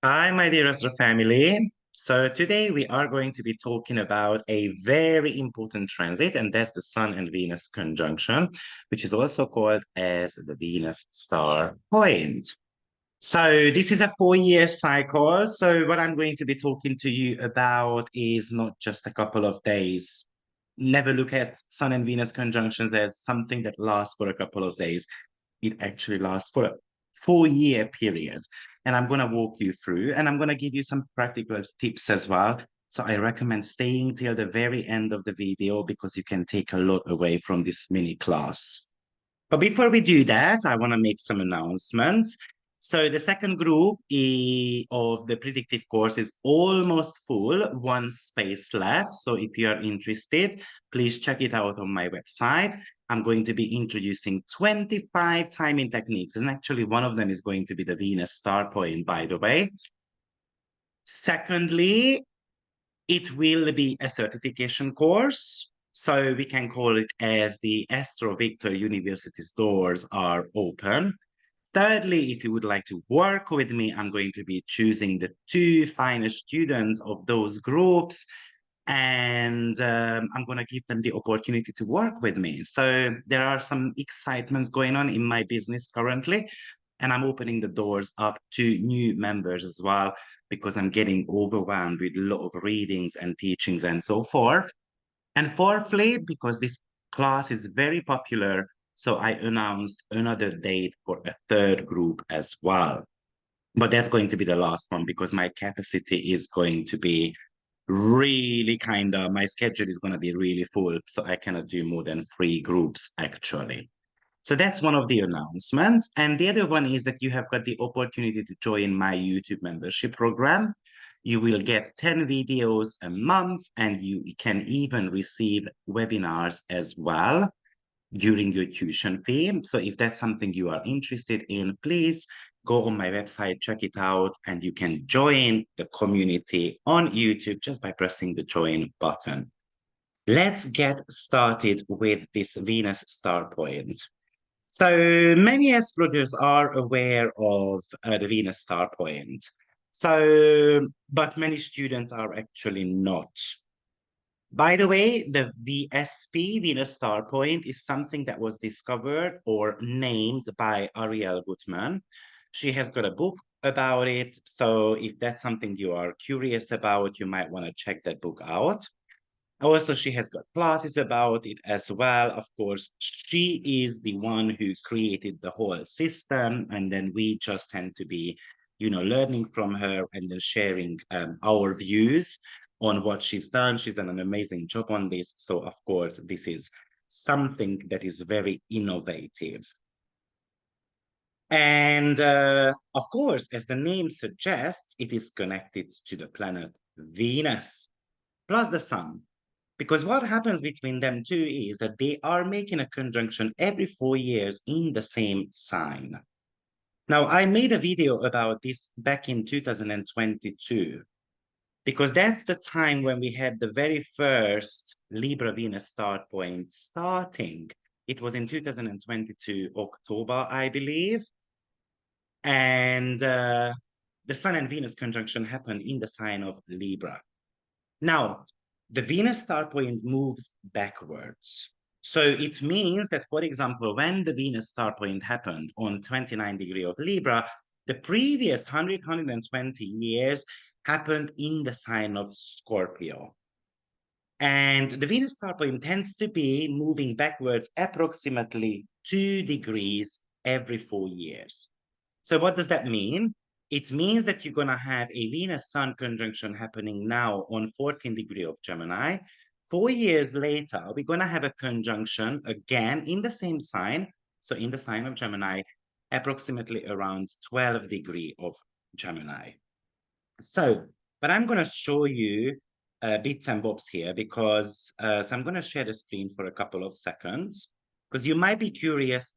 Hi, my dear Astro family. So today we are going to be talking about a very important transit, and that's the Sun and Venus conjunction, which is also called as the Venus star point. So this is a 4-year cycle. So what I'm going to be talking to you about is not just a couple of days. Never look at Sun and Venus conjunctions as something that lasts for a couple of days. It actually lasts for a 4-year period. And I'm going to walk you through and I'm going to give you some practical tips as well. So I recommend staying till the very end of the video because you can take a lot away from this mini class. But before we do that, I want to make some announcements. So the second group of the predictive course is almost full, one space left. So if you are interested, please check it out on my website. I'm going to be introducing 25 timing techniques, and actually one of them is going to be the Venus star point, by the way. Secondly, it will be a certification course. So we can call it as the AstroViktor University's doors are open. Thirdly, if you would like to work with me, I'm going to be choosing the 2 finest students of those groups, and I'm going to give them the opportunity to work with me. So there are some excitements going on in my business currently, and I'm opening the doors up to new members as well, because I'm getting overwhelmed with a lot of readings and teachings and so forth. And fourthly, because this class is very popular, so I announced another date for a third group as well. But that's going to be the last one because my capacity is going to be really my schedule is going to be really full. So I cannot do more than 3 groups actually. So that's one of the announcements. And the other one is that you have got the opportunity to join my YouTube membership program. You will get 10 videos a month, and you can even receive webinars as well during your tuition fee. So if that's something you are interested in, please go on my website, check it out, and you can join the community on YouTube just by pressing the join button. Let's get started with this Venus star point. So many astrologers are aware of the Venus star point. But many students are actually not. By the way, the VSP, Venus star point, is something that was discovered or named by Ariel Gutman. She has got a book about it. So if that's something you are curious about, you might want to check that book out. Also, she has got classes about it as well. Of course, she is the one who created the whole system, and then we just tend to be, learning from her and then sharing our views on what she's done. She's done an amazing job on this. So, of course, this is something that is very innovative. And of course, as the name suggests, it is connected to the planet Venus plus the sun. Because what happens between them two is that they are making a conjunction every 4 years in the same sign. Now, I made a video about this back in 2022, because that's the time when we had the very first Libra Venus start point starting. It was in 2022, October, I believe. And the Sun and Venus conjunction happened in the sign of Libra. Now, the Venus star point moves backwards. So it means that, for example, when the Venus star point happened on 29 degree of Libra, the previous 120 years happened in the sign of Scorpio. And the Venus star point tends to be moving backwards approximately 2 degrees every 4 years. So what does that mean? It means that you're going to have a Venus-Sun conjunction happening now on 14 degree of Gemini. 4 years later, we're going to have a conjunction again in the same sign. So in the sign of Gemini, approximately around 12 degree of Gemini. But I'm going to show you bits and bobs here because so I'm going to share the screen for a couple of seconds because you might be curious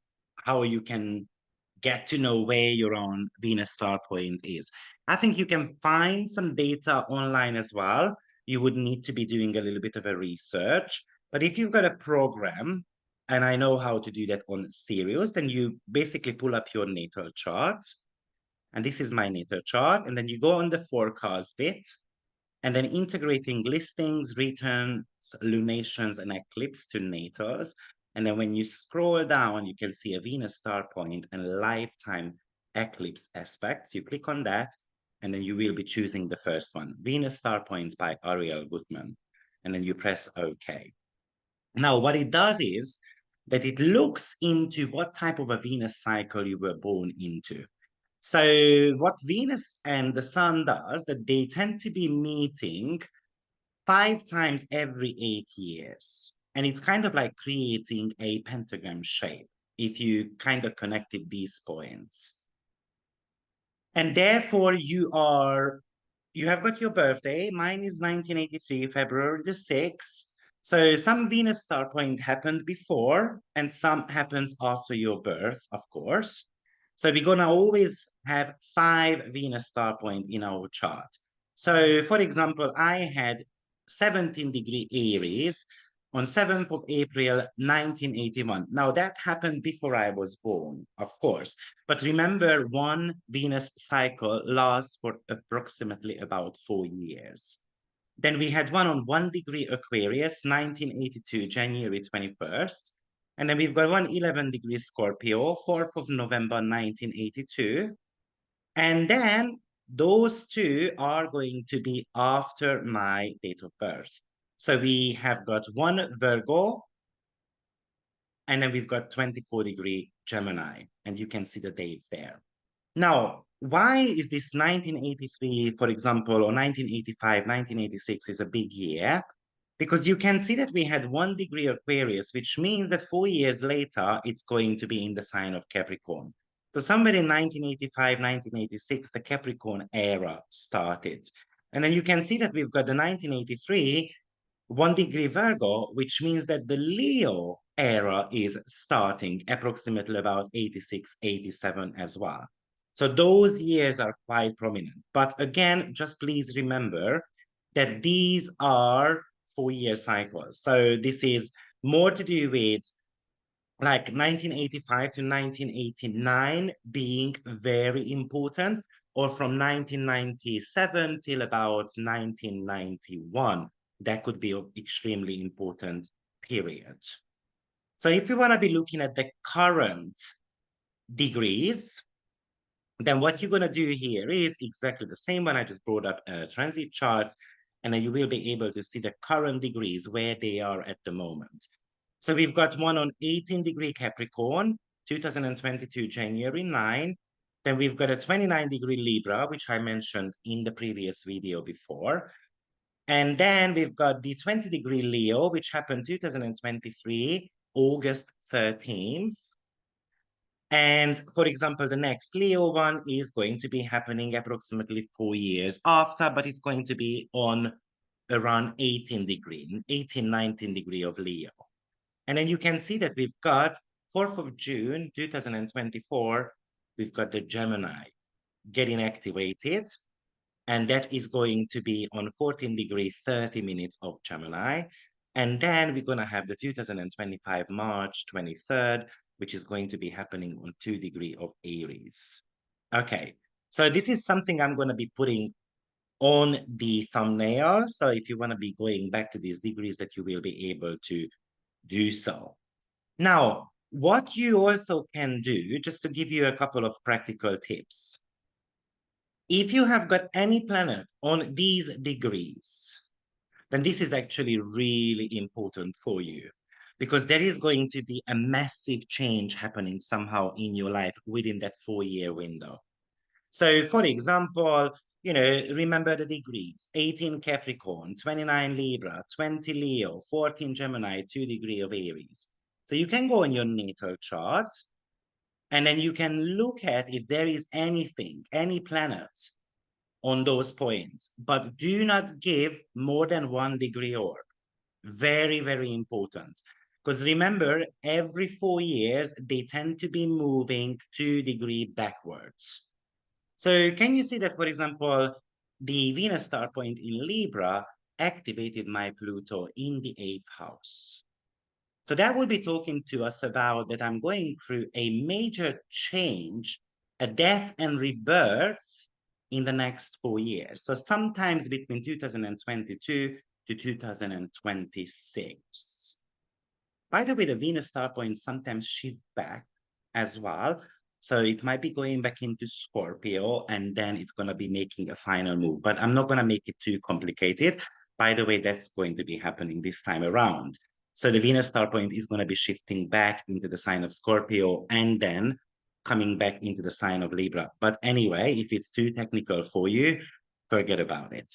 how you can get to know where your own Venus star point is. I think you can find some data online as well. You would need to be doing a little bit of a research. But if you've got a program, and I know how to do that on Sirius, then you basically pull up your natal chart. And this is my natal chart. And then you go on the forecast bit, and then integrating listings, returns, lunations, and eclipse to natals. And then when you scroll down, you can see a Venus star point and lifetime eclipse aspects. You click on that, and then you will be choosing the first one, Venus star points by Ariel Gutman. And then you press OK. Now, what it does is that it looks into what type of a Venus cycle you were born into. So what Venus and the Sun does, that they tend to be meeting 5 times every 8 years. And it's kind of like creating a pentagram shape if you kind of connected these points. And therefore you have got your birthday. Mine is 1983, February the 6th. So some Venus star point happened before and some happens after your birth, of course. So we're gonna always have 5 Venus star point in our chart. So for example, I had 17-degree Aries on 7th of April, 1981. Now that happened before I was born, of course. But remember, one Venus cycle lasts for approximately about 4 years. Then we had one on 1-degree Aquarius, 1982, January 21st. And then we've got one 11-degree Scorpio, 4th of November, 1982. And then those two are going to be after my date of birth. So we have got one Virgo, and then we've got 24-degree Gemini, and you can see the dates there. Now, why is this 1983, for example, or 1985, 1986 is a big year? Because you can see that we had 1-degree Aquarius, which means that 4 years later, it's going to be in the sign of Capricorn. So somewhere in 1985, 1986, the Capricorn era started. And then you can see that we've got the 1983, 1-degree Virgo, which means that the Leo era is starting approximately about 86, 87 as well. So those years are quite prominent. But again, just please remember that these are 4-year cycles. So this is more to do with like 1985 to 1989 being very important, or from 1997 till about 1991. That could be an extremely important period. So if you want to be looking at the current degrees, then what you're going to do here is exactly the same one. I just brought up transit charts, and then you will be able to see the current degrees where they are at the moment. So we've got one on 18-degree Capricorn, 2022, January 9. Then we've got a 29-degree Libra, which I mentioned in the previous video before. And then we've got the 20-degree Leo, which happened 2023, August 13th. And for example, the next Leo one is going to be happening approximately 4 years after, but it's going to be on around 18 degree, 18, 19 degree of Leo. And then you can see that we've got 4th of June, 2024, we've got the Gemini getting activated. And that is going to be on 14 degree, 30 minutes of Gemini. And then we're going to have the 2025 March 23rd, which is going to be happening on 2 degree of Aries. Okay, so this is something I'm going to be putting on the thumbnail. So if you want to be going back to these degrees, that you will be able to do so. Now, what you also can do, just to give you a couple of practical tips. If you have got any planet on these degrees, then this is actually really important for you, because there is going to be a massive change happening somehow in your life within that 4-year window. So for example, remember the degrees: 18 Capricorn, 29 Libra, 20 Leo, 14 Gemini, 2 degree of Aries. So you can go on your natal chart, and then you can look at if there is anything, any planet on those points, but do not give more than 1 degree orb. Very, very important. Because remember, every 4 years, they tend to be moving 2 degree backwards. So can you see that, for example, the Venus star point in Libra activated my Pluto in the 8th house? So that will be talking to us about that I'm going through a major change a death and rebirth in the next 4 years. So sometimes between 2022 to 2026. By the way, the Venus star points sometimes shift back as well. So it might be going back into Scorpio and then it's going to be making a final move. But I'm not going to make it too complicated. By the way, that's going to be happening this time around. So the Venus star point is going to be shifting back into the sign of Scorpio and then coming back into the sign of Libra. But anyway, if it's too technical for you, forget about it.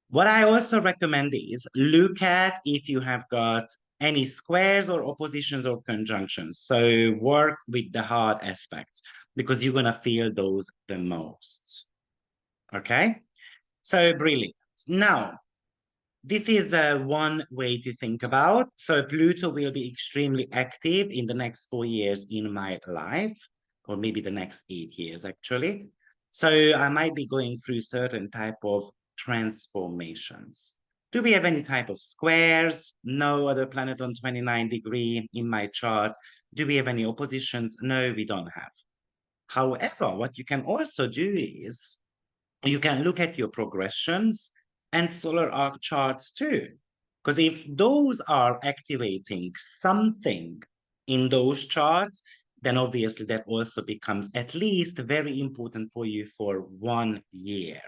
What I also recommend is look at if you have got any squares or oppositions or conjunctions. So work with the hard aspects because you're going to feel those the most. Okay? So brilliant. Now, this is one way to think about. So Pluto will be extremely active in the next 4 years in my life, or maybe the next 8 years, actually. So I might be going through certain type of transformations. Do we have any type of squares? No other planet on 29 degree in my chart. Do we have any oppositions? No, we don't have. However, what you can also do is you can look at your progressions and solar arc charts too. Because if those are activating something in those charts, then obviously that also becomes at least very important for you for 1 year.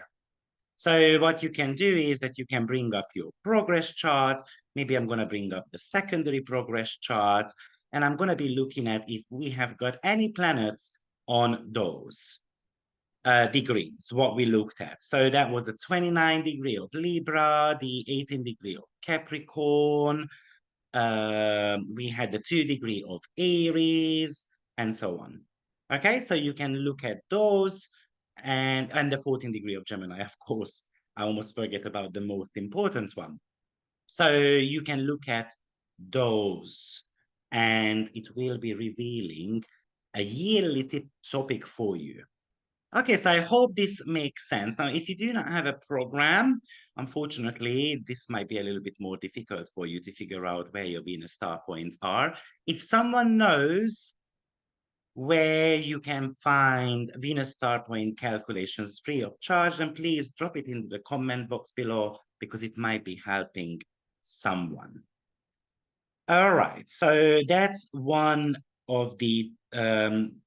So what you can do is that you can bring up your progress chart. Maybe I'm going to bring up the secondary progress chart, and I'm going to be looking at if we have got any planets on those degrees, what we looked at. So that was the 29 degree of Libra, the 18 degree of Capricorn, we had the 2 degree of Aries, and so on. Okay, so you can look at those and the 14 degree of Gemini, of course. I almost forget about the most important one. So you can look at those and it will be revealing a yearly topic for you. Okay, so I hope this makes sense. Now, if you do not have a program, unfortunately, this might be a little bit more difficult for you to figure out where your Venus star points are. If someone knows where you can find Venus star point calculations free of charge, then please drop it in the comment box below because it might be helping someone. All right, so that's one of the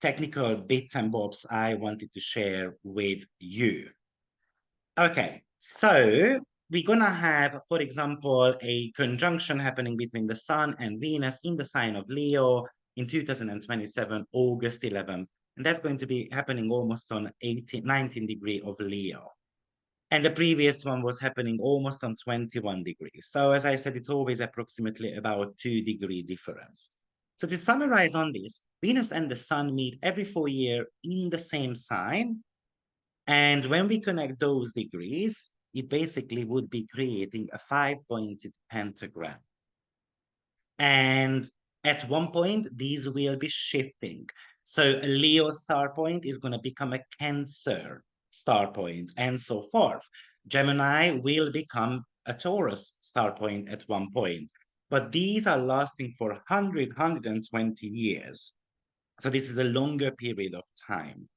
technical bits and bobs I wanted to share with you. Okay, so we're gonna have, for example, a conjunction happening between the Sun and Venus in the sign of Leo in 2027, August 11th. And that's going to be happening almost on 19 degree of Leo. And the previous one was happening almost on 21 degrees. So as I said, it's always approximately about 2 degree difference. So to summarize on this, Venus and the Sun meet every 4 years in the same sign. And when we connect those degrees, it basically would be creating a 5-pointed pentagram. And at one point, these will be shifting. So a Leo star point is going to become a Cancer star point, and so forth. Gemini will become a Taurus star point at one point. But these are lasting for 120 years. So this is a longer period of time.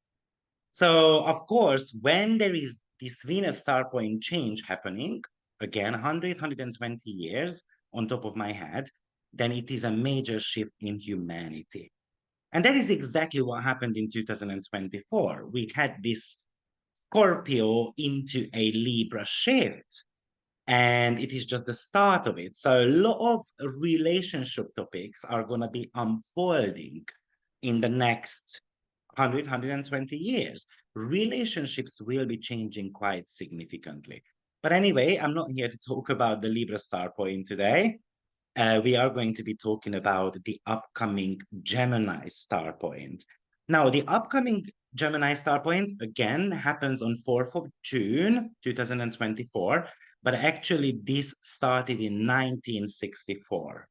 So, of course, when there is this Venus star point change happening, again, 120 years on top of my head, then it is a major shift in humanity. And that is exactly what happened in 2024. We had this Scorpio into a Libra shift, and it is just the start of it. So a lot of relationship topics are going to be unfolding in the next 120 years. Relationships will be changing quite significantly. But anyway, I'm not here to talk about the Libra star point today. We are going to be talking about the upcoming Gemini star point. Now, the upcoming Gemini star point, again, happens on 4th of June, 2024. But actually, this started in 1964.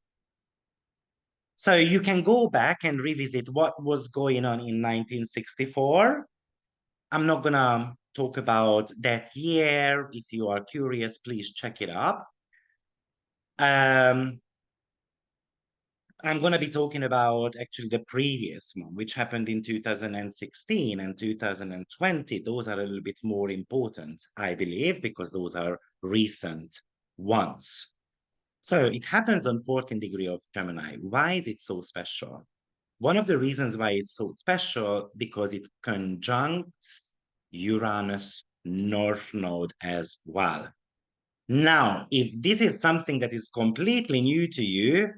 So you can go back and revisit what was going on in 1964. I'm not going to talk about that year. If you are curious, please check it up. I'm going to be talking about actually the previous one, which happened in 2016 and 2020. Those are a little bit more important, I believe, because those are recent ones. So it happens on 14th degree of Gemini. Why is it so special? One of the reasons why it's so special, because it conjuncts Uranus North Node as well. Now, if this is something that is completely new to you,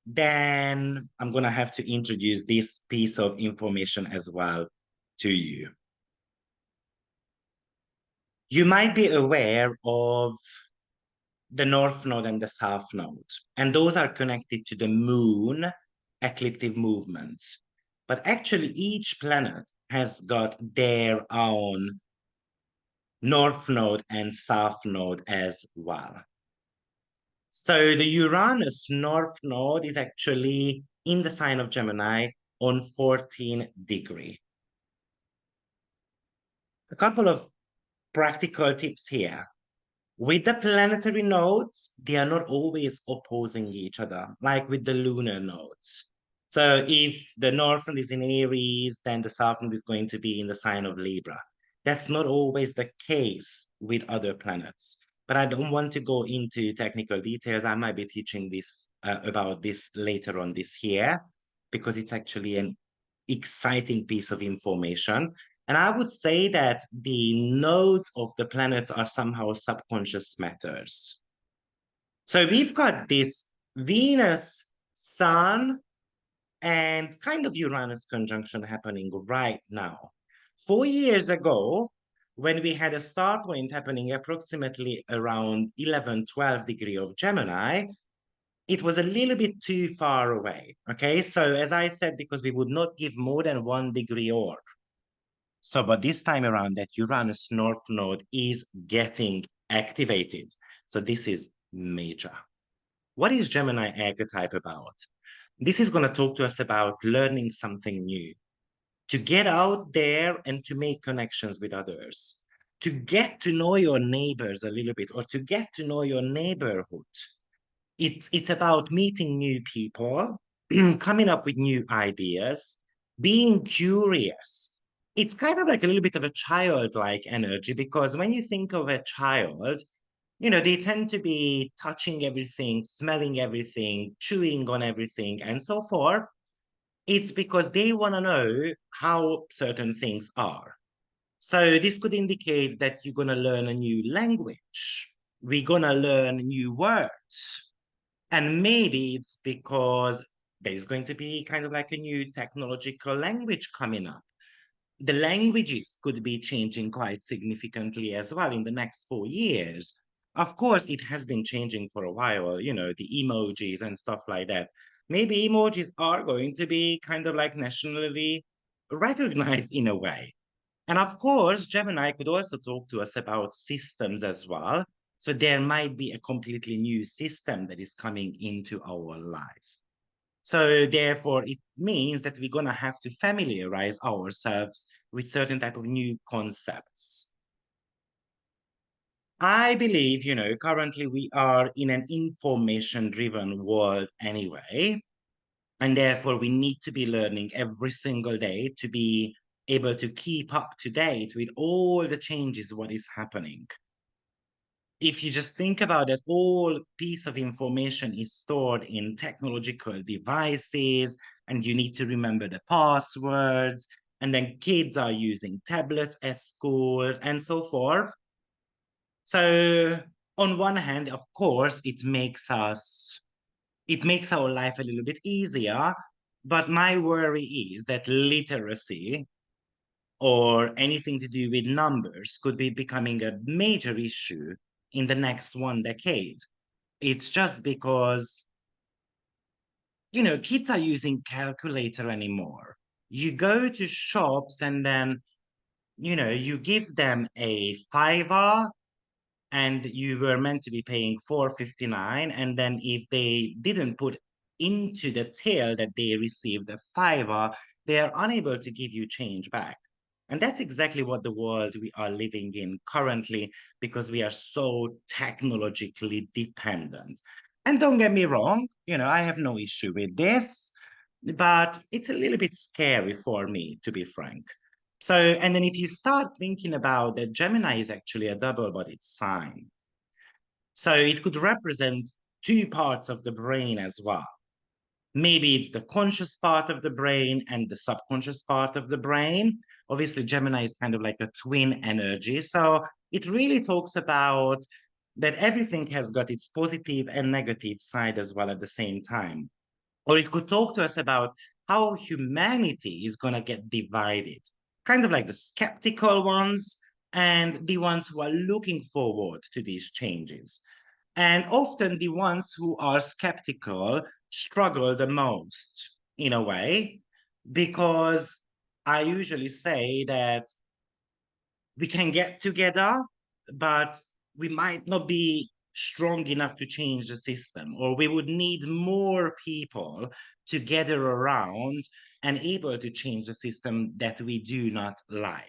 then I'm going to have to introduce this piece of information as well to you. You might be aware of the North Node and the South Node, and those are connected to the moon ecliptic movements. But actually, each planet has got their own North Node and South Node as well. So the Uranus North Node is actually in the sign of Gemini on 14 degree. A couple of practical tips here. With the planetary nodes, they are not always opposing each other, like with the lunar nodes. So if the North Node is in Aries, then the South Node is going to be in the sign of Libra. That's not always the case with other planets. But I don't want to go into technical details. I might be teaching this about this later on this year, because it's actually an exciting piece of information. And I would say that the nodes of the planets are somehow subconscious matters. So we've got this Venus, Sun, and kind of Uranus conjunction happening right now. 4 years ago, when we had a star point happening approximately around 11, 12 degree of Gemini, it was a little bit too far away. Okay, so as I said, because we would not give more than 1 degree orb. So, but this time around, that Uranus North Node is getting activated. So this is major. What is Gemini archetype about? This is going to talk to us about learning something new, to get out there and to make connections with others, to get to know your neighbors a little bit, or to get to know your neighborhood. It's about meeting new people, coming up with new ideas, being curious. It's kind of like a little bit of a childlike energy, because when you think of a child, you know, they tend to be touching everything, smelling everything, chewing on everything, and so forth. It's because they want to know how certain things are. So this could indicate that you're going to learn a new language. We're going to learn new words. And maybe it's because there's going to be kind of like a new technological language coming up. The languages could be changing quite significantly as well in the next 4 years. Of course, it has been changing for a while, you know, the emojis and stuff like that. Maybe emojis are going to be kind of like nationally recognized in a way. And of course, Gemini could also talk to us about systems as well. So there might be a completely new system that is coming into our life. So therefore, it means that we're going to have to familiarize ourselves with certain type of new concepts. I believe, you know, currently we are in an information-driven world anyway, and therefore we need to be learning every single day to be able to keep up to date with all the changes, what is happening. If you just think about it, all piece of information is stored in technological devices, and you need to remember the passwords, and then kids are using tablets at schools and so forth. So on one hand, of course, it makes our life a little bit easier, but my worry is that literacy or anything to do with numbers could be becoming a major issue in the next 1 decade. It's just because, you know, kids are using calculator anymore. You go to shops and then, you know, you give them a fiver and you were meant to be paying 4.59, and then if they didn't put into the till that they received a fiver, they are unable to give you change back. And that's exactly what the world we are living in currently, because we are so technologically dependent. And don't get me wrong, I have no issue with this, but it's a little bit scary for me, to be frank. So, and then if you start thinking about that, Gemini is actually a double-bodied sign. So it could represent two parts of the brain as well. Maybe it's the conscious part of the brain and the subconscious part of the brain. Obviously, Gemini is kind of like a twin energy. So it really talks about that everything has got its positive and negative side as well at the same time. Or it could talk to us about how humanity is going to get divided, kind of like the skeptical ones and the ones who are looking forward to these changes. And often the ones who are skeptical struggle the most in a way, because I usually say that we can get together, but we might not be strong enough to change the system, or we would need more people to gather around and able to change the system that we do not like.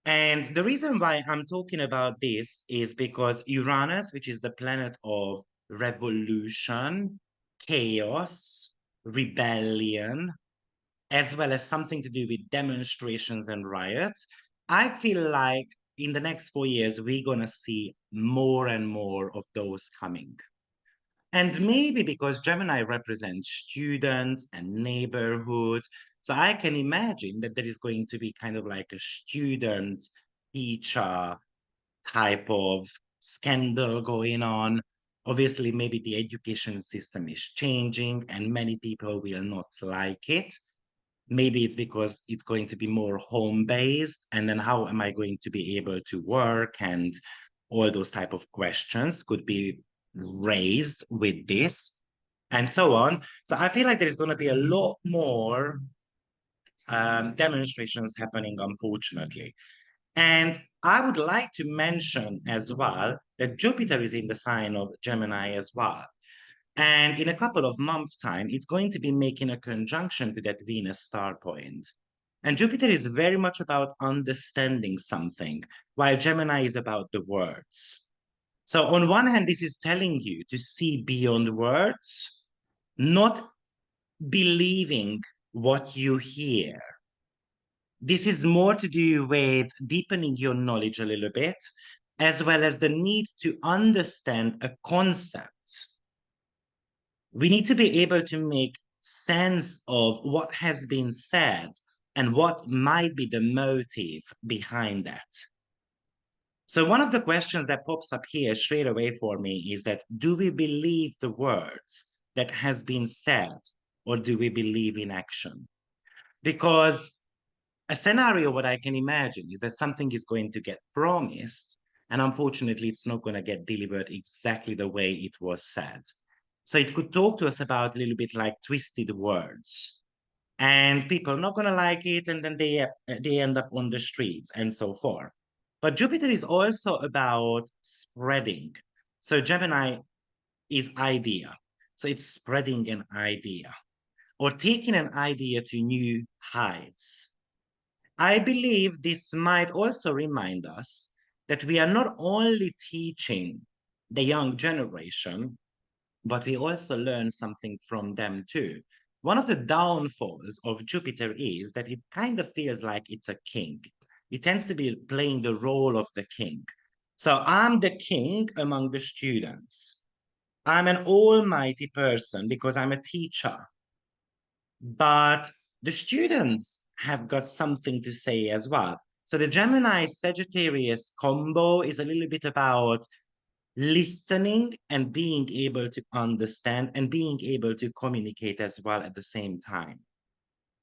And the reason why I'm talking about this is because Uranus, which is the planet of revolution, chaos, rebellion, as well as something to do with demonstrations and riots, I feel like in the next 4 years, we're going to see more and more of those coming. And maybe because Gemini represents students and neighborhood, so I can imagine that there is going to be kind of like a student teacher type of scandal going on. Obviously, maybe the education system is changing and many people will not like it. Maybe it's because it's going to be more home-based, and then how am I going to be able to work, and all those type of questions could be raised with this and so on. So I feel like there's going to be a lot more demonstrations happening, unfortunately. And I would like to mention as well that Jupiter is in the sign of Gemini as well. And in a couple of months' time, it's going to be making a conjunction to that Venus star point. And Jupiter is very much about understanding something, while Gemini is about the words. So on one hand, this is telling you to see beyond words, not believing what you hear. This is more to do with deepening your knowledge a little bit, as well as the need to understand a concept. We need to be able to make sense of what has been said and what might be the motive behind that. So one of the questions that pops up here straight away for me is that, do we believe the words that has been said, or do we believe in action? Because a scenario, what I can imagine is that something is going to get promised, and unfortunately, it's not going to get delivered exactly the way it was said. So it could talk to us about a little bit like twisted words, and people are not going to like it, and then they end up on the streets and so forth. But Jupiter is also about spreading. So Gemini is idea. So it's spreading an idea or taking an idea to new heights. I believe this might also remind us that we are not only teaching the young generation, but we also learn something from them too. One of the downfalls of Jupiter is that it kind of feels like it's a king. It tends to be playing the role of the king. So I'm the king among the students. I'm an almighty person because I'm a teacher. But the students have got something to say as well. So the Gemini Sagittarius combo is a little bit about listening and being able to understand and being able to communicate as well at the same time.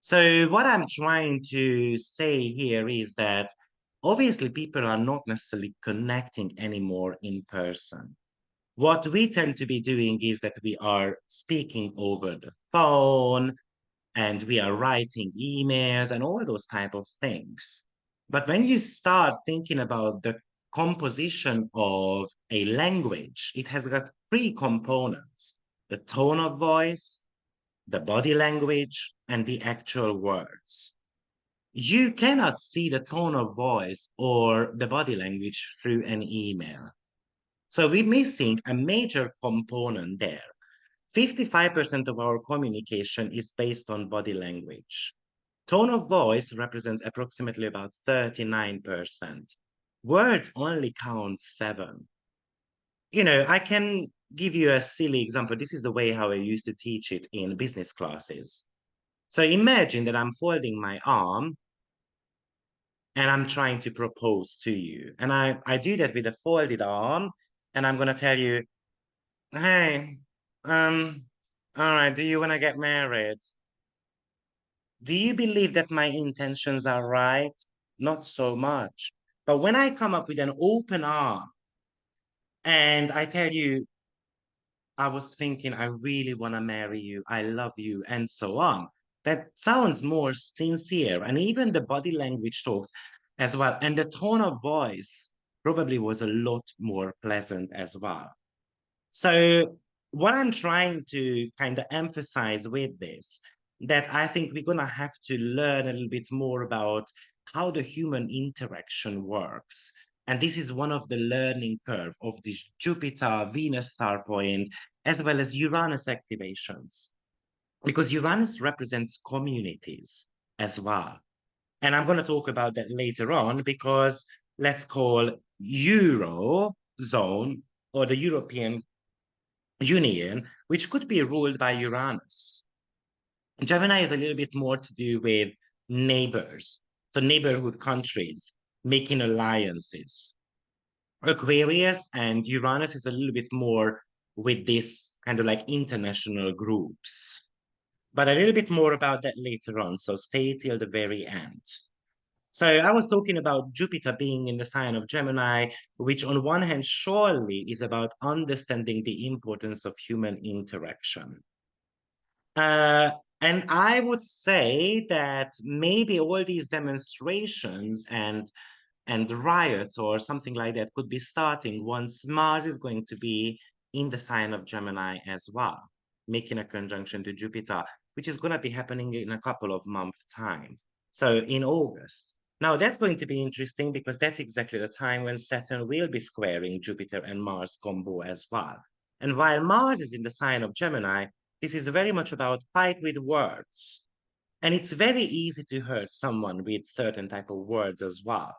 So what I'm trying to say here is that obviously people are not necessarily connecting anymore in person. What we tend to be doing is that we are speaking over the phone, and we are writing emails and all those type of things. But when you start thinking about the composition of a language, it has got three components: the tone of voice, the body language, and the actual words. You cannot see the tone of voice or the body language through an email. So we're missing a major component there. 55% of our communication is based on body language. Tone of voice represents approximately about 39%. Words only count 7. I can give you a silly example. This is the way how I used to teach it in business classes. So imagine that I'm folding my arm and I'm trying to propose to you. And I do that with a folded arm, and I'm gonna tell you, hey, um, all right, do you want to get married? Do you believe that my intentions are right? Not so much. But when I come up with an open arm and I tell you, I was thinking, I really want to marry you, I love you, and so on, that sounds more sincere. And even the body language talks as well. And the tone of voice probably was a lot more pleasant as well. So what I'm trying to kind of emphasize with this, that I think we're gonna have to learn a little bit more about how the human interaction works. And this is one of the learning curve of this Jupiter, Venus star point, as well as Uranus activations, because Uranus represents communities as well. And I'm going to talk about that later on because let's call Eurozone or the European Union, which could be ruled by Uranus. Gemini is a little bit more to do with neighbors, so neighborhood countries, making alliances. Aquarius and Uranus is a little bit more with this kind of like international groups. But a little bit more about that later on, so stay till the very end. So I was talking about Jupiter being in the sign of Gemini, which on one hand surely is about understanding the importance of human interaction. Uh, and I would say that maybe all these demonstrations and riots or something like that could be starting once Mars is going to be in the sign of Gemini as well, making a conjunction to Jupiter, which is going to be happening in a couple of months' time. So in August. Now that's going to be interesting because that's exactly the time when Saturn will be squaring Jupiter and Mars combo as well. And while Mars is in the sign of Gemini, this is very much about fight with words. And it's very easy to hurt someone with certain type of words as well.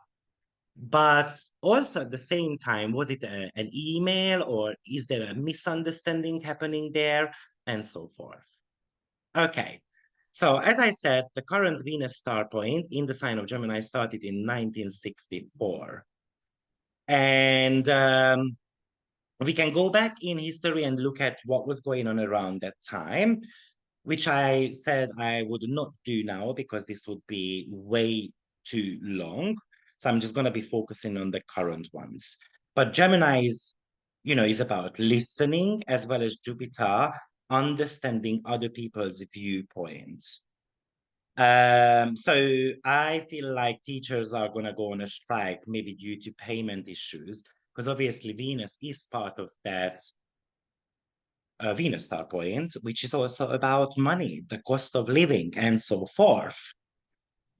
But also at the same time, was it an email or is there a misunderstanding happening there and so forth? Okay. So as I said, the current Venus star point in the sign of Gemini started in 1964. And we can go back in history and look at what was going on around that time, which I said I would not do now because this would be way too long. So I'm just going to be focusing on the current ones. But Gemini is about listening as well as Jupiter, understanding other people's viewpoints. So I feel like teachers are going to go on a strike, maybe due to payment issues, because obviously Venus is part of that Venus star point, which is also about money, the cost of living, and so forth.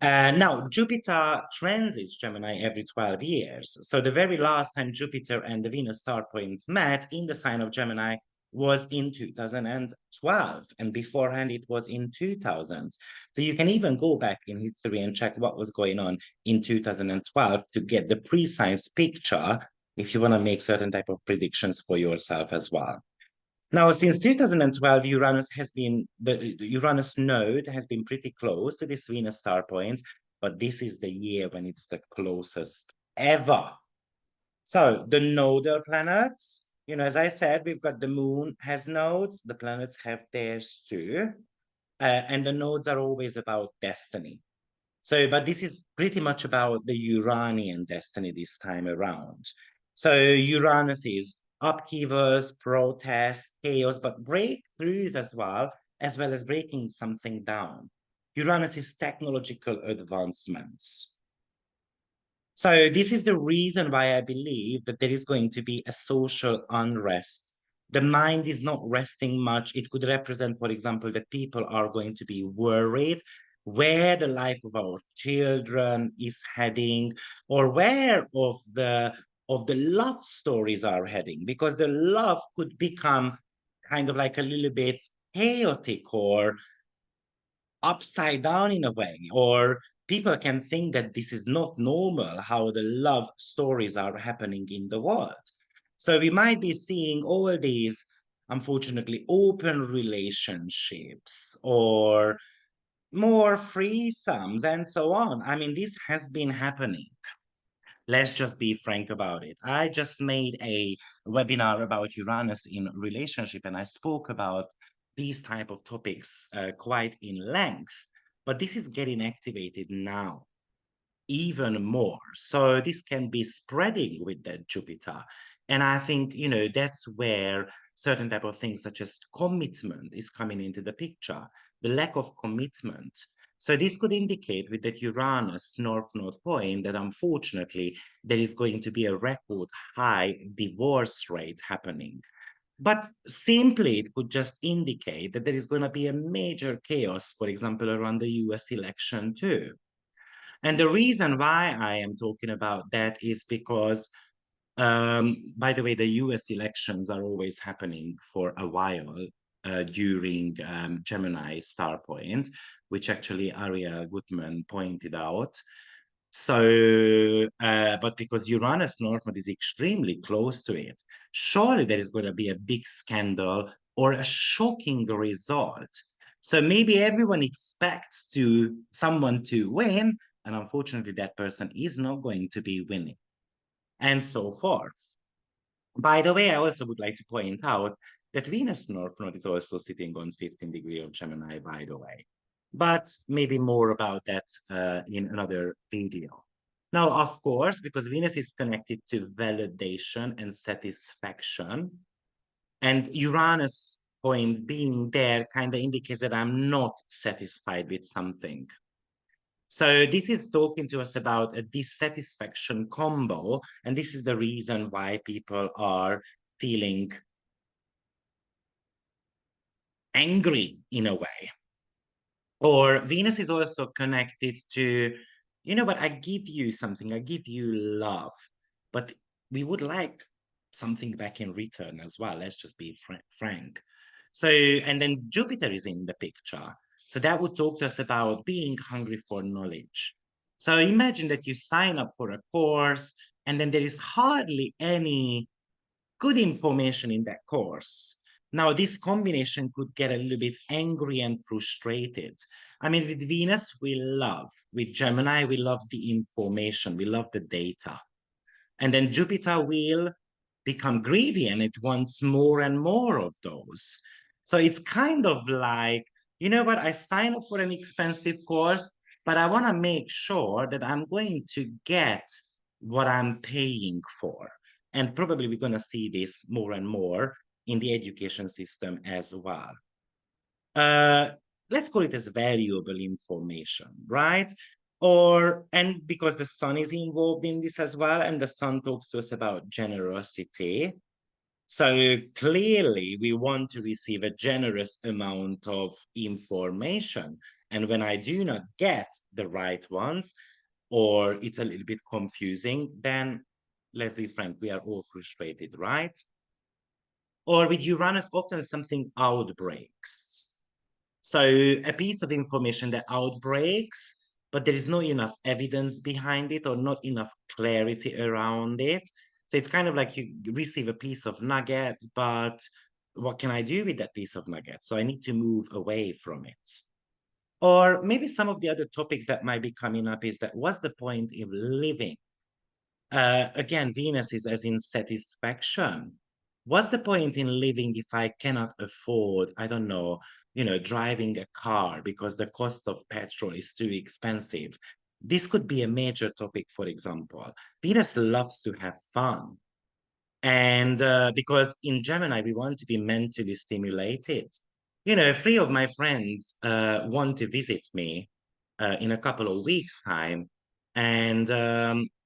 Now, Jupiter transits Gemini every 12 years. So the very last time Jupiter and the Venus star point met in the sign of Gemini was in 2012. And beforehand, it was in 2000. So you can even go back in history and check what was going on in 2012 to get the precise picture if you want to make certain type of predictions for yourself as well. Now, since 2012, the Uranus node has been pretty close to this Venus star point, but this is the year when it's the closest ever. So the nodal planets, as I said, we've got the moon has nodes, the planets have theirs too. And the nodes are always about destiny. So, but this is pretty much about the Uranian destiny this time around. So Uranus is upheavals, protests, chaos, but breakthroughs as well as breaking something down. Uranus is technological advancements. So this is the reason why I believe that there is going to be a social unrest. The mind is not resting much. It could represent, for example, that people are going to be worried where the life of our children is heading, or where of the love stories are heading, because the love could become kind of like a little bit chaotic or upside down in a way, or people can think that this is not normal, how the love stories are happening in the world. So we might be seeing all these, unfortunately, open relationships or more threesomes and so on. I mean, this has been happening. Let's just be frank about it. I just made a webinar about Uranus in relationship, and I spoke about these type of topics quite in length. But this is getting activated now even more. So this can be spreading with that Jupiter. And I think, that's where certain type of things such as commitment is coming into the picture, the lack of commitment. So this could indicate with that Uranus north-north point that unfortunately there is going to be a record high divorce rate happening. But simply, it could just indicate that there is going to be a major chaos, for example, around the US election too. And the reason why I am talking about that is because, by the way, the US elections are always happening for a while during Gemini star point, which actually Ariel Gutman pointed out. So, but because Uranus Northwood is extremely close to it, surely there is going to be a big scandal or a shocking result. So maybe everyone expects someone to win, and unfortunately that person is not going to be winning, and so forth. By the way, I also would like to point out that Venus North Node is also sitting on 15 degree of Gemini, by the way. But maybe more about that in another video. Now, of course, because Venus is connected to validation and satisfaction, and Uranus point being there kind of indicates that I'm not satisfied with something. So this is talking to us about a dissatisfaction combo, and this is the reason why people are feeling angry in a way. Or Venus is also connected to, but I give you something, I give you love, but we would like something back in return as well. Let's just be frank. So, and then Jupiter is in the picture. So that would talk to us about being hungry for knowledge. So imagine that you sign up for a course and then there is hardly any good information in that course. Now, this combination could get a little bit angry and frustrated. I mean, with Venus, we love. With Gemini, we love the information. We love the data. And then Jupiter will become greedy and it wants more and more of those. So it's kind of like, you know what, I sign up for an expensive course, but I want to make sure that I'm going to get what I'm paying for. And probably we're going to see this more and more in the education system as well. Uh, let's call it as valuable information, right? And because the sun is involved in this as well, and the sun talks to us about generosity. So clearly we want to receive a generous amount of information. And when I do not get the right ones, or it's a little bit confusing, then let's be frank, we are all frustrated, right? Or with Uranus, often something outbreaks. So a piece of information that outbreaks, but there is not enough evidence behind it or not enough clarity around it. So it's kind of like you receive a piece of nugget, but what can I do with that piece of nugget? So I need to move away from it. Or maybe some of the other topics that might be coming up is that what's the point of living? Again, Venus is as in satisfaction. What's the point in living if I cannot afford, I don't know, driving a car because the cost of petrol is too expensive? This could be a major topic, for example. Venus loves to have fun. And because in Gemini, we want to be mentally stimulated. Three of my friends want to visit me in a couple of weeks' time. And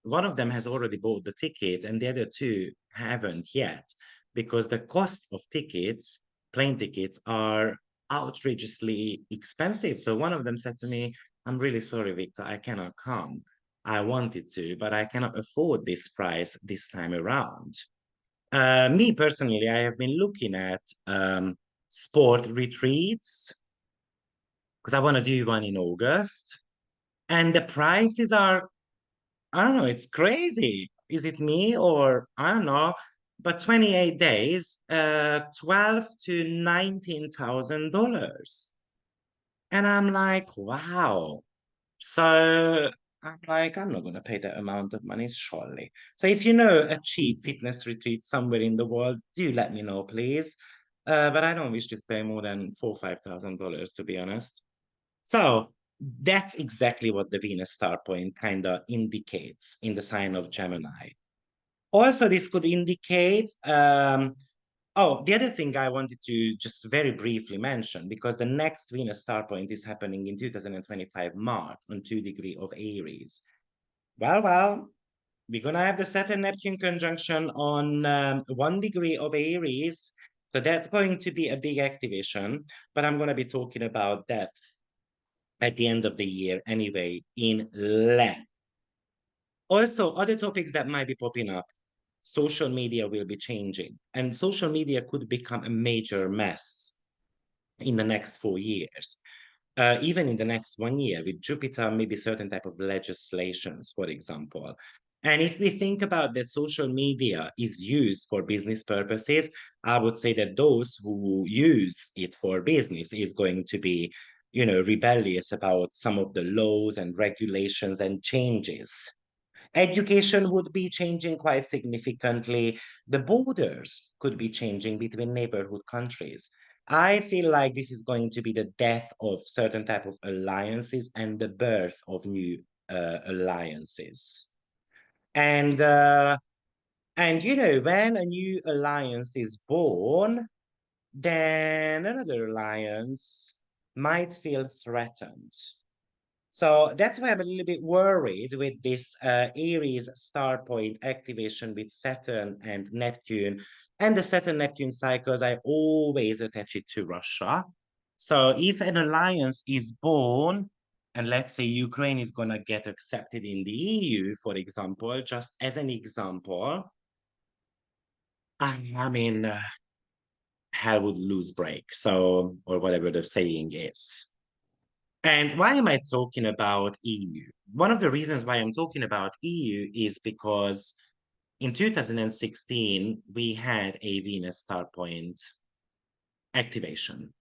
one of them has already bought the ticket, and the other two haven't yet, because the cost of tickets, plane tickets, are outrageously expensive. So one of them said to me, I'm really sorry, Victor, I cannot come. I wanted to, but I cannot afford this price this time around. Me personally, I have been looking at sport retreats because I want to do one in August, and the prices are, I don't know, it's crazy. Is it me or I don't know? But 28 days, 12 to $19,000. And I'm like, wow. So I'm like, I'm not going to pay that amount of money, surely. So if you know a cheap fitness retreat somewhere in the world, do let me know, please. But I don't wish to pay more than $4,000 to $5,000, to be honest. So that's exactly what the Venus star point kind of indicates in the sign of Gemini. Also, this could indicate, oh, the other thing I wanted to just very briefly mention, because the next Venus star point is happening in 2025 March on 2 degrees of Aries. Well, we're going to have the Saturn-Neptune conjunction on 1 degree of Aries. So that's going to be a big activation, but I'm going to be talking about that at the end of the year anyway in length. Also, other topics that might be popping up, social media will be changing, and social media could become a major mess in the next 4 years. Even in the next 1 year with Jupiter, maybe certain type of legislations, for example. And if we think about that social media is used for business purposes, I would say that those who use it for business is going to be, rebellious about some of the laws and regulations and changes. Education would be changing quite significantly. The borders could be changing between neighborhood countries. I feel like this is going to be the death of certain type of alliances and the birth of new alliances. And when a new alliance is born, then another alliance might feel threatened. So that's why I'm a little bit worried with this Aries star point activation with Saturn and Neptune. And the Saturn-Neptune cycles, I always attach it to Russia. So if an alliance is born, and let's say Ukraine is going to get accepted in the EU, for example, just as an example, I mean, hell would lose break. So, or whatever the saying is. And why am I talking about EU? One of the reasons why I'm talking about EU is because in 2016, we had a Venus star point activation.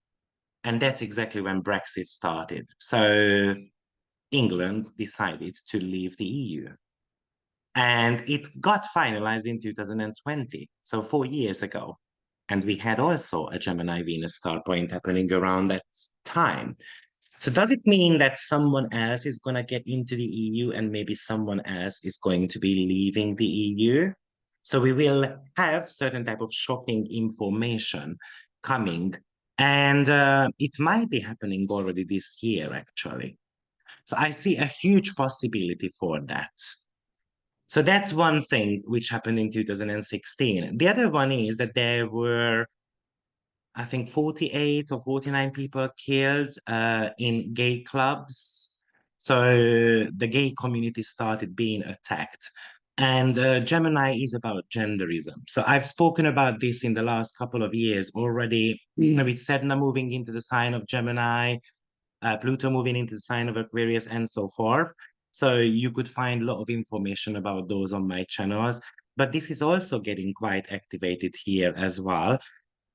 And that's exactly when Brexit started. So England decided to leave the EU. And it got finalized in 2020, so 4 years ago. And we had also a Gemini Venus star point happening around that time. So does it mean that someone else is going to get into the EU and maybe someone else is going to be leaving the EU? So we will have certain type of shocking information coming, and it might be happening already this year, actually. So I see a huge possibility for that. So that's one thing which happened in 2016. The other one is that there were, I think, 48 or 49 people killed in gay clubs. So the gay community started being attacked. And Gemini is about genderism. So I've spoken about this in the last couple of years already, with Sedna moving into the sign of Gemini, Pluto moving into the sign of Aquarius, and so forth. So you could find a lot of information about those on my channels. But this is also getting quite activated here as well.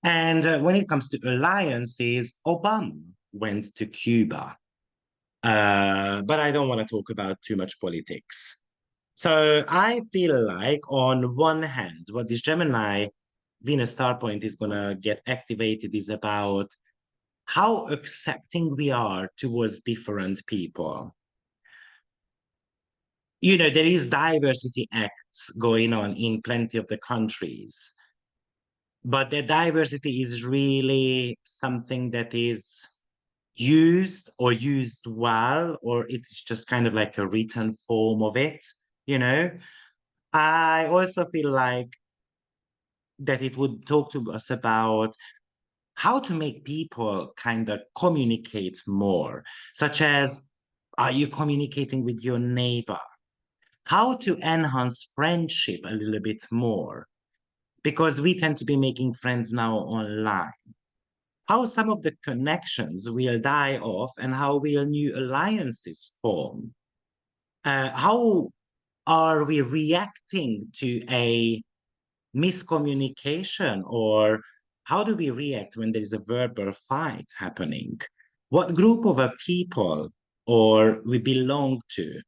And when it comes to alliances, Obama went to Cuba. But I don't want to talk about too much politics. So I feel like, on one hand, what this Gemini Venus star point is going to get activated is about how accepting we are towards different people. There is diversity acts going on in plenty of the countries, but the diversity is really something that is used or used well, or it's just kind of like a written form of it, you know? I also feel like that it would talk to us about how to make people kind of communicate more, such as, are you communicating with your neighbor? how to enhance friendship a little bit more, because we tend to be making friends now online. How some of the connections will die off and how will new alliances form. How are we reacting to a miscommunication, or how do we react when there is a verbal fight happening? What group of people or we belong to,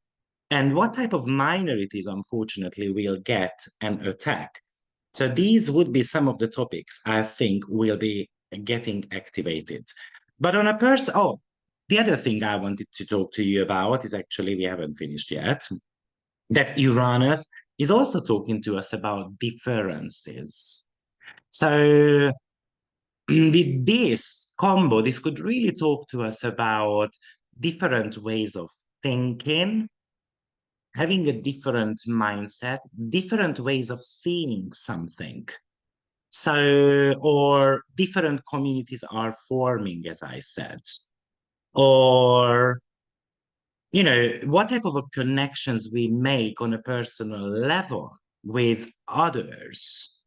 and what type of minorities, unfortunately, will get an attack. So these would be some of the topics I think will be getting activated. But on a person, oh, the other thing I wanted to talk to you about is actually, we haven't finished yet, that Uranus is also talking to us about differences. So with this combo, this could really talk to us about different ways of thinking, having a different mindset, different ways of seeing something. So, or different communities are forming, as I said, or, what type of connections we make on a personal level with others.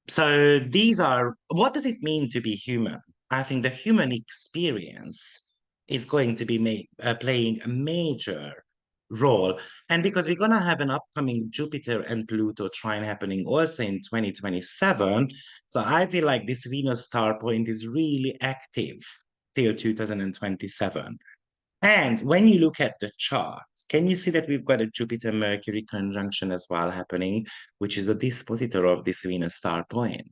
So these are, what does it mean to be human? I think the human experience is going to be playing a major role. And because we're going to have an upcoming Jupiter and Pluto trine happening also in 2027, so I feel like this Venus star point is really active till 2027. And when you look at the chart, can you see that we've got a Jupiter-Mercury conjunction as well happening, which is a dispositor of this Venus star point?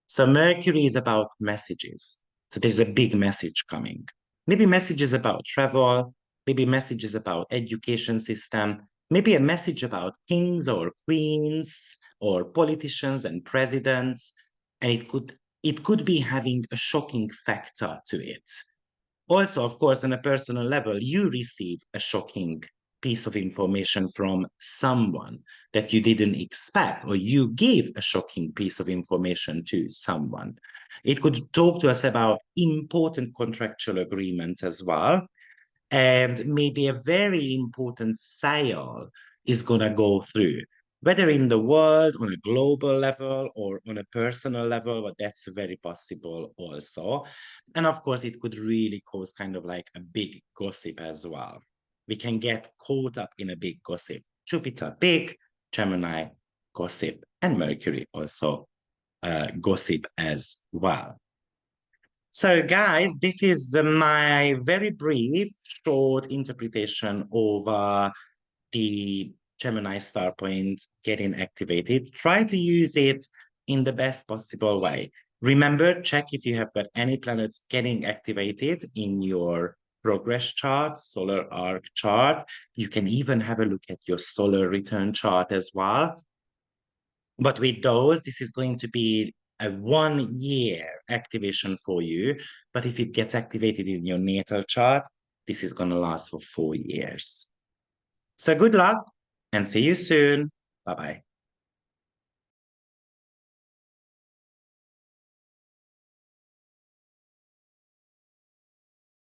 So Mercury is about messages. So there's a big message coming. Maybe messages about travel, maybe messages about education system, maybe a message about kings or queens or politicians and presidents. And it could be having a shocking factor to it. Also, of course, on a personal level, you receive a shocking piece of information from someone that you didn't expect, or you give a shocking piece of information to someone. It could talk to us about important contractual agreements as well. And maybe a very important sale is going to go through, whether in the world, on a global level, or on a personal level, but that's very possible also. And of course, it could really cause kind of like a big gossip as well. We can get caught up in a big gossip. Jupiter, big, Gemini, gossip, and Mercury also gossip as well. So, guys, this is my very brief, short interpretation of the Gemini star point getting activated. Try to use it in the best possible way. Remember, check if you have got any planets getting activated in your progress chart, solar arc chart. You can even have a look at your solar return chart as well. But with those, this is going to be a 1 year activation for you. But if it gets activated in your natal chart, this is going to last for 4 years. So good luck and see you soon. Bye-bye.